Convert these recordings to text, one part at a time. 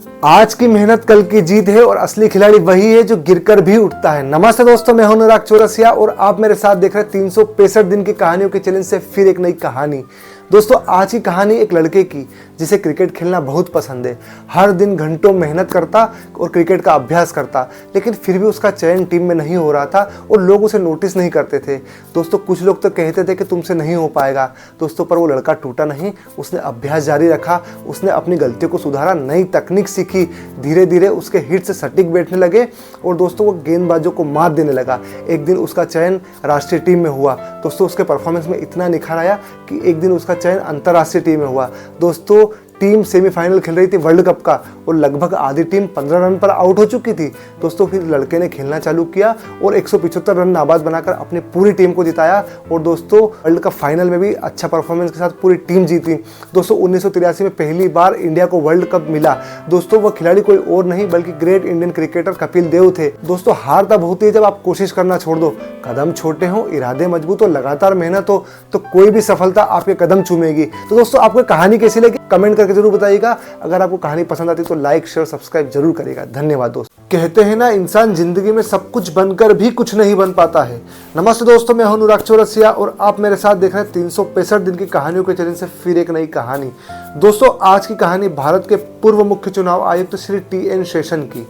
आज की मेहनत कल की जीत है और असली खिलाड़ी वही है जो गिरकर भी उठता है। नमस्ते दोस्तों, मैं हूं अनुराग चौरसिया और आप मेरे साथ देख रहे हैं 365 दिन की कहानियों के चैलेंज से फिर एक नई कहानी। दोस्तों, आज की कहानी एक लड़के की जिसे क्रिकेट खेलना बहुत पसंद है। हर दिन घंटों मेहनत करता और क्रिकेट का अभ्यास करता, लेकिन फिर भी उसका चयन टीम में नहीं हो रहा था और लोग उसे नोटिस नहीं करते थे। दोस्तों, कुछ लोग तो कहते थे कि तुमसे नहीं हो पाएगा। दोस्तों, पर वो लड़का टूटा नहीं, उसने अभ्यास जारी रखा, उसने अपनी गलतियों को सुधारा, नई तकनीक सीखी, धीरे धीरे उसके हिट से सटीक बैठने लगे और दोस्तों वो गेंदबाजों को मात देने लगा। एक दिन उसका चयन राष्ट्रीय टीम में हुआ। दोस्तों, उसके परफॉर्मेंस में इतना निखार आया कि एक दिन उसका चयन अंतर्राष्ट्रीय टीम में हुआ। दोस्तों, टीम सेमीफाइनल खेल रही थी वर्ल्ड कप का और लगभग आधी टीम 15 रन पर आउट हो चुकी थी। दोस्तों, फिर लड़के ने खेलना चालू किया और 175 रन नाबाद बनाकर अपनी पूरी टीम को जिताया और दोस्तों वर्ल्ड कप फाइनल में भी अच्छा परफॉर्मेंस के साथ पूरी टीम जीती। दोस्तों, 1983 में पहली बार इंडिया को वर्ल्ड कप मिला। दोस्तों, वह खिलाड़ी कोई और नहीं बल्कि great Indian cricketer Kapil Dev थे। दोस्तों, हार तब होती है जब आप कोशिश करना छोड़ दो। कदम छोटे हो, इरादे मजबूत हो, लगातार मेहनत हो तो कोई भी सफलता आपके कदम चूमेगी। तो दोस्तों, आपको कहानी कैसी लगी कमेंट करके जरूर बताइएगा। अगर आपको कहानी पसंद आती तो लाइक शेयर सब्सक्राइब जरूर करिएगा। धन्यवाद दोस्तों। कहते हैं ना, इंसान जिंदगी में सब कुछ बनकर भी कुछ नहीं बन पाता है। नमस्ते दोस्तों, मैं हूं अनुराग चौरसिया और आप मेरे साथ देख रहे हैं 365 दिन की कहानियों के चैलेंज से फिर एक नई कहानी। दोस्तों, आज की कहानी भारत के पूर्व मुख्य चुनाव आयुक्त श्री TN शेषन की।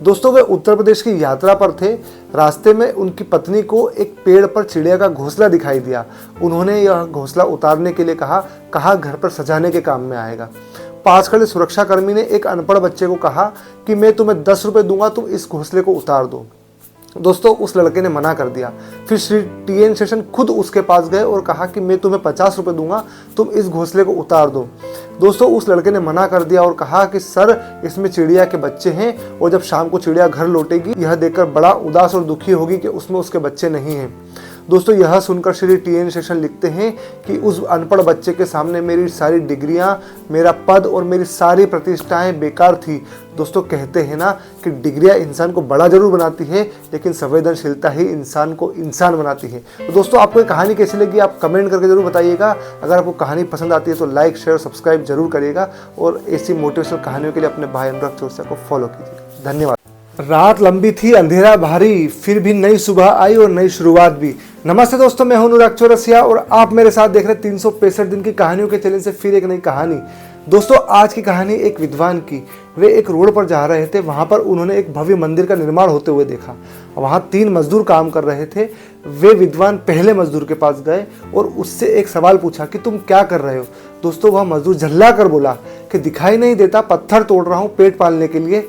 दोस्तों, वे उत्तर प्रदेश की यात्रा पर थे। रास्ते में उनकी पत्नी को एक पेड़ पर चिड़िया का घोंसला दिखाई दिया। उन्होंने यह घोंसला उतारने के लिए कहा घर पर सजाने के काम में आएगा। पास खड़े सुरक्षाकर्मी ने एक अनपढ़ बच्चे को कहा कि मैं तुम्हें 10 रुपए दूंगा, तुम इस घोंसले को उतार दो। दोस्तों, उस लड़के ने मना कर दिया। फिर श्री TN शेषन खुद उसके पास गए और कहा कि मैं तुम्हें 50 रुपए दूंगा, तुम इस घोंसले को उतार दो। दोस्तों, उस लड़के ने मना कर दिया और कहा कि सर, इसमें चिड़िया के बच्चे हैं और जब शाम को चिड़िया घर लौटेगी यह देखकर बड़ा उदास और दुखी होगी कि उसमें उसके बच्चे नहीं हैं। दोस्तों, यह सुनकर श्री TN शेषन लिखते हैं कि उस अनपढ़ बच्चे के सामने मेरी सारी डिग्रियां, मेरा पद और मेरी सारी प्रतिष्ठाएं बेकार थी। दोस्तों, कहते हैं ना कि डिग्रियां इंसान को बड़ा जरूर बनाती है, लेकिन संवेदनशीलता ही इंसान को इंसान बनाती है। तो दोस्तों, आपको ये कहानी कैसी लगी आप कमेंट करके जरूर बताइएगा। अगर आपको कहानी पसंद आती है तो लाइक शेयर सब्सक्राइब जरूर करिएगा और ऐसी मोटिवेशनल कहानियों के लिए अपने भाई अनुराग चौरसिया को फॉलो कीजिएगा। धन्यवाद। रात लंबी थी, अंधेरा भारी, फिर भी नई सुबह आई और नई शुरुआत भी। नमस्ते दोस्तों, मैं हूं अनुराग चौरसिया और आप मेरे साथ देख रहे हैं 365 दिन की कहानियों के चैलेंज से फिर एक नई कहानी। दोस्तों, आज की कहानी एक विद्वान की। वे एक रोड पर जा रहे थे। वहां पर उन्होंने एक भव्य मंदिर का निर्माण होते हुए देखा। वहां 3 मजदूर काम कर रहे थे। वे विद्वान पहले मजदूर के पास गए और उससे एक सवाल पूछा कि तुम क्या कर रहे हो। दोस्तों, वह मजदूर झल्ला कर बोला कि दिखाई नहीं देता, पत्थर तोड़ रहा हूं पेट पालने के लिए।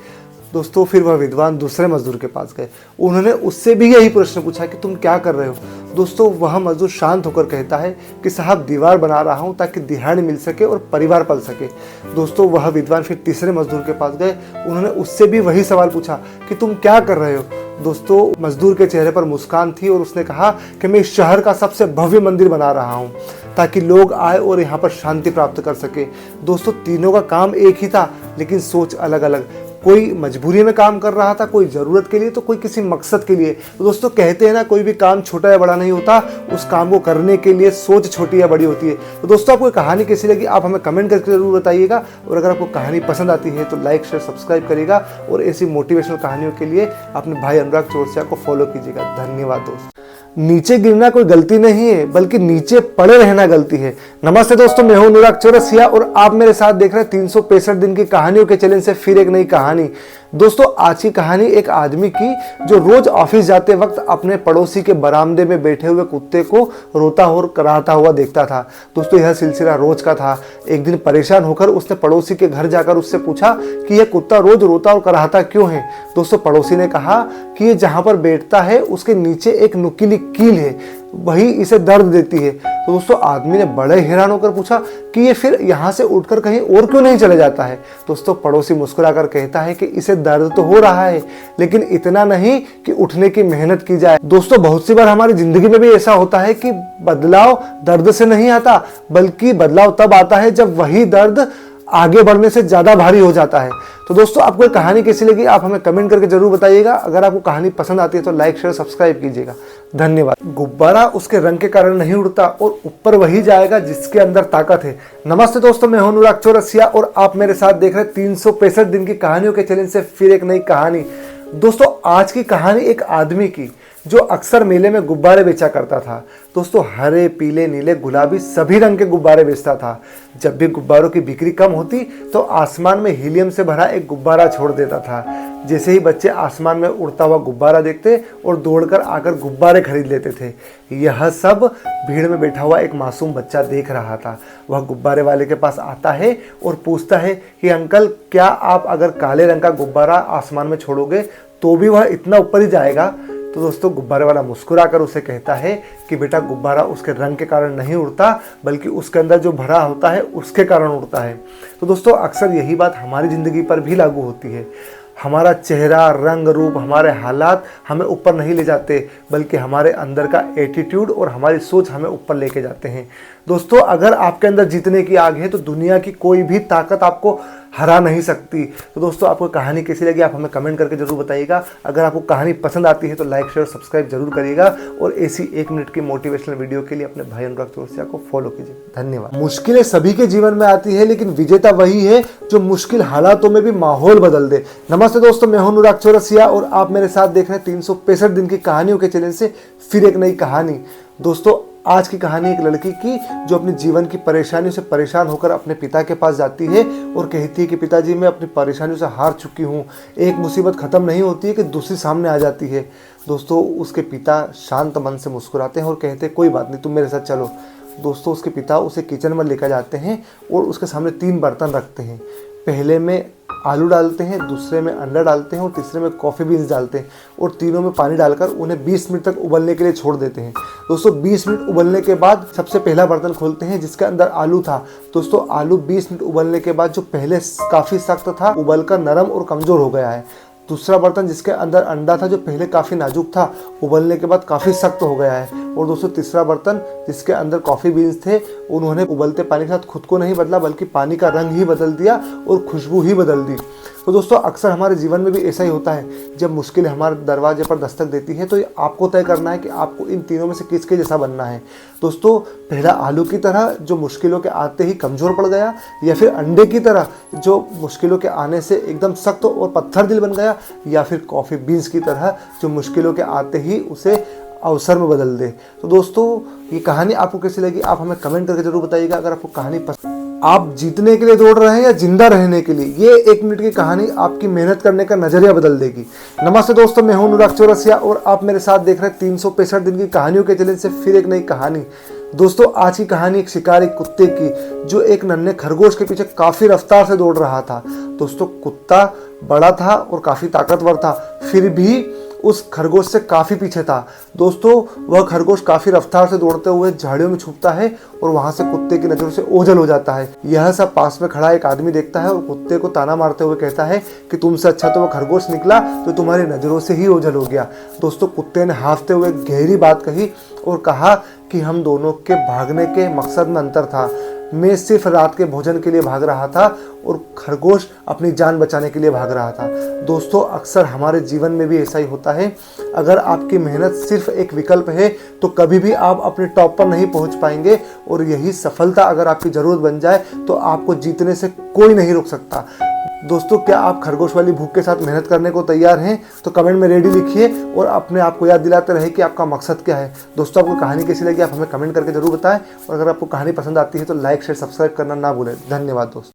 दोस्तों, फिर वह विद्वान दूसरे मजदूर के पास गए। उन्होंने उससे भी यही प्रश्न पूछा कि तुम क्या कर रहे हो। दोस्तों, वह मजदूर शांत होकर कहता है कि साहब, दीवार बना रहा हूं ताकि दिहाड़ी मिल सके और परिवार पल सके। दोस्तों, वह विद्वान फिर तीसरे मजदूर के पास गए। उन्होंने उससे भी वही सवाल पूछा कि तुम क्या कर रहे हो। दोस्तों, मजदूर के चेहरे पर मुस्कान थी और उसने कहा कि मैं इस शहर का सबसे भव्य मंदिर बना रहा हूँ ताकि लोग आए और यहाँ पर शांति प्राप्त कर सके। दोस्तों, तीनों का काम एक ही था, लेकिन सोच अलग अलग। कोई मजबूरी में काम कर रहा था, कोई ज़रूरत के लिए तो कोई किसी मकसद के लिए। तो दोस्तों, कहते हैं ना, कोई भी काम छोटा या बड़ा नहीं होता, उस काम को करने के लिए सोच छोटी या बड़ी होती है। तो दोस्तों, आपको कहानी कैसी लगी आप हमें कमेंट करके जरूर बताइएगा और अगर आपको कहानी पसंद आती है तो लाइक शेयर सब्सक्राइब करिएगा और ऐसी मोटिवेशनल कहानियों के लिए अपने भाई अनुराग चौरसिया को फॉलो कीजिएगा। धन्यवाद दोस्तों। नीचे गिरना कोई गलती नहीं है, बल्कि नीचे पड़े रहना गलती है। नमस्ते दोस्तों, मैं हूं अनुराग चौरसिया और आप मेरे साथ देख रहे हैं 365 दिन की कहानियों के चैलेंज से फिर एक नई कहानी। दोस्तों, आज की कहानी एक आदमी की जो रोज ऑफिस जाते वक्त अपने पड़ोसी के बरामदे में बैठे हुए कुत्ते को रोता और कराहता हुआ देखता था। दोस्तों, यह सिलसिला रोज का था। एक दिन परेशान होकर उसने पड़ोसी के घर जाकर उससे पूछा कि यह कुत्ता रोज रोता और कराहता क्यों है। दोस्तों, पड़ोसी ने कहा कि ये जहां पर बैठता है उसके नीचे एक नुकीली कील है, वही इसे दर्द देती है। तो दोस्तों, आदमी ने बड़े हैरान होकर पूछा कि ये फिर यहाँ से उठकर कहीं और क्यों नहीं चले जाता है। दोस्तों, पड़ोसी मुस्कुराकर कहता है कि इसे दर्द तो हो रहा है, लेकिन इतना नहीं कि उठने की मेहनत की जाए। दोस्तों, बहुत सी बार हमारी जिंदगी में भी ऐसा होता है कि बदलाव दर्द से नहीं आता, बल्कि बदलाव तब आता है जब वही दर्द आगे बढ़ने से ज़्यादा भारी हो जाता है। तो दोस्तों आपको ये कहानी कैसी लगी आप हमें कमेंट करके जरूर बताइएगा। अगर आपको कहानी पसंद आती है तो लाइक शेयर सब्सक्राइब कीजिएगा। धन्यवाद। गुब्बारा उसके रंग के कारण नहीं उड़ता और ऊपर वही जाएगा जिसके अंदर ताकत है। नमस्ते दोस्तों, मैं हूं अनुराग चौरसिया और आप मेरे साथ देख रहे हैं 365 दिन की कहानियों के चैलेंज से फिर एक नई कहानी। दोस्तों आज की कहानी एक आदमी की जो अक्सर मेले में गुब्बारे बेचा करता था। दोस्तों हरे पीले नीले गुलाबी सभी रंग के गुब्बारे बेचता था। जब भी गुब्बारों की बिक्री कम होती तो आसमान में हीलियम से भरा एक गुब्बारा छोड़ देता था। जैसे ही बच्चे आसमान में उड़ता हुआ गुब्बारा देखते और दौड़कर आकर गुब्बारे खरीद लेते थे। यह सब भीड़ में बैठा हुआ एक मासूम बच्चा देख रहा था। वह गुब्बारे वाले के पास आता है और पूछता है कि अंकल क्या आप अगर काले रंग का गुब्बारा आसमान में छोड़ोगे तो भी वह इतना ऊपर ही जाएगा? तो दोस्तों गुब्बारे वाला मुस्कुराकर उसे कहता है कि बेटा गुब्बारा उसके रंग के कारण नहीं उड़ता बल्कि उसके अंदर जो भरा होता है उसके कारण उड़ता है। तो दोस्तों अक्सर यही बात हमारी ज़िंदगी पर भी लागू होती है। हमारा चेहरा, रंग, रूप, हमारे हालात हमें ऊपर नहीं ले जाते बल्कि हमारे अंदर का एटीट्यूड और हमारी सोच हमें ऊपर लेके जाते हैं। दोस्तों अगर आपके अंदर जीतने की आग है तो दुनिया की कोई भी ताकत आपको हरा नहीं सकती। तो दोस्तों आपको कहानी कैसी लगी आप हमें कमेंट करके जरूर बताइएगा। अगर आपको कहानी पसंद आती है तो लाइक शेयर सब्सक्राइब जरूर करिएगा और ऐसी 1 मिनट की मोटिवेशनल वीडियो के लिए अपने भाई अनुराग चौरसिया को फॉलो कीजिए। धन्यवाद। मुश्किलें सभी के जीवन में आती है लेकिन विजेता वही है जो मुश्किल हालातों में भी माहौल बदल दे। नमस्ते दोस्तों, मैं हूं अनुराग चौरसिया और आप मेरे साथ देख रहे हैं 365 दिन की कहानियों के चैलेंज से फिर एक नई कहानी। दोस्तों आज की कहानी एक लड़की की जो अपने जीवन की परेशानियों से परेशान होकर अपने पिता के पास जाती है और कहती है कि पिताजी मैं अपनी परेशानियों से हार चुकी हूँ। एक मुसीबत ख़त्म नहीं होती है कि दूसरी सामने आ जाती है। दोस्तों उसके पिता शांत मन से मुस्कुराते हैं और कहते हैं कोई बात नहीं, तुम मेरे साथ चलो। दोस्तों उसके पिता उसे किचन में लेकर जाते हैं और उसके सामने 3 बर्तन रखते हैं। पहले में आलू डालते हैं, दूसरे में अंडा डालते हैं और तीसरे में कॉफ़ी बीन्स डालते हैं और तीनों में पानी डालकर उन्हें 20 मिनट तक उबलने के लिए छोड़ देते हैं। दोस्तों 20 मिनट उबलने के बाद सबसे पहला बर्तन खोलते हैं जिसके अंदर आलू था। दोस्तों आलू 20 मिनट उबलने के बाद जो पहले काफ़ी सख्त था उबलकर नरम और कमज़ोर हो गया है। दूसरा बर्तन जिसके अंदर अंडा था जो पहले काफ़ी नाजुक था उबलने के बाद काफ़ी सख्त हो गया है। और दोस्तों तीसरा बर्तन जिसके अंदर कॉफ़ी बीन्स थे उन्होंने उबलते पानी के साथ खुद को नहीं बदला बल्कि पानी का रंग ही बदल दिया और खुशबू ही बदल दी। तो दोस्तों अक्सर हमारे जीवन में भी ऐसा ही होता है। जब मुश्किल हमारे दरवाजे पर दस्तक देती है तो ये आपको तय करना है कि आपको इन तीनों में से किसके जैसा बनना है। दोस्तों पहला आलू की तरह जो मुश्किलों के आते ही कमज़ोर पड़ गया या फिर अंडे की तरह जो मुश्किलों के आने से एकदम सख्त और पत्थर दिल बन गया या फिर कॉफ़ी बीन्स की तरह जो मुश्किलों के आते ही उसे अवसर में बदल दे। तो दोस्तों ये कहानी आपको कैसी लगी आप हमें कमेंट करके जरूर बताइएगा। अगर आपको कहानी पसंद आप जीतने के लिए दौड़ रहे हैं या जिंदा रहने के लिए, ये 1 मिनट की कहानी आपकी मेहनत करने का नजरिया बदल देगी। नमस्ते दोस्तों, मैं हूं अनुराग चौरसिया और आप मेरे साथ देख रहे हैं 365 दिन की कहानियों के चैलेंज से फिर एक नई कहानी। दोस्तों आज की कहानी एक शिकारी कुत्ते की जो एक नन्हे खरगोश के पीछे काफ़ी रफ्तार से दौड़ रहा था। दोस्तों कुत्ता बड़ा था और काफ़ी ताकतवर था फिर भी उस खरगोश से काफ़ी पीछे था। दोस्तों वह खरगोश काफ़ी रफ्तार से दौड़ते हुए झाड़ियों में छुपता है और वहाँ से कुत्ते की नज़रों से ओझल हो जाता है। यह सब पास में खड़ा एक आदमी देखता है और कुत्ते को ताना मारते हुए कहता है कि तुमसे अच्छा तो वह खरगोश निकला जो तुम्हारी नज़रों से ही ओझल हो गया। दोस्तों कुत्ते ने हाँफते हुए गहरी बात कही और कहा कि हम दोनों के भागने के मकसद में अंतर था। मैं सिर्फ रात के भोजन के लिए भाग रहा था और खरगोश अपनी जान बचाने के लिए भाग रहा था। दोस्तों अक्सर हमारे जीवन में भी ऐसा ही होता है। अगर आपकी मेहनत सिर्फ एक विकल्प है तो कभी भी आप अपने टॉप पर नहीं पहुंच पाएंगे और यही सफलता अगर आपकी ज़रूरत बन जाए तो आपको जीतने से कोई नहीं रोक सकता। दोस्तों क्या आप खरगोश वाली भूख के साथ मेहनत करने को तैयार हैं? तो कमेंट में रेडी लिखिए और अपने आप को याद दिलाते रहे कि आपका मकसद क्या है। दोस्तों आपको कहानी कैसी लगी आप हमें कमेंट करके जरूर बताएं और अगर आपको कहानी पसंद आती है तो लाइक शेयर सब्सक्राइब करना ना भूलें। धन्यवाद दोस्तों।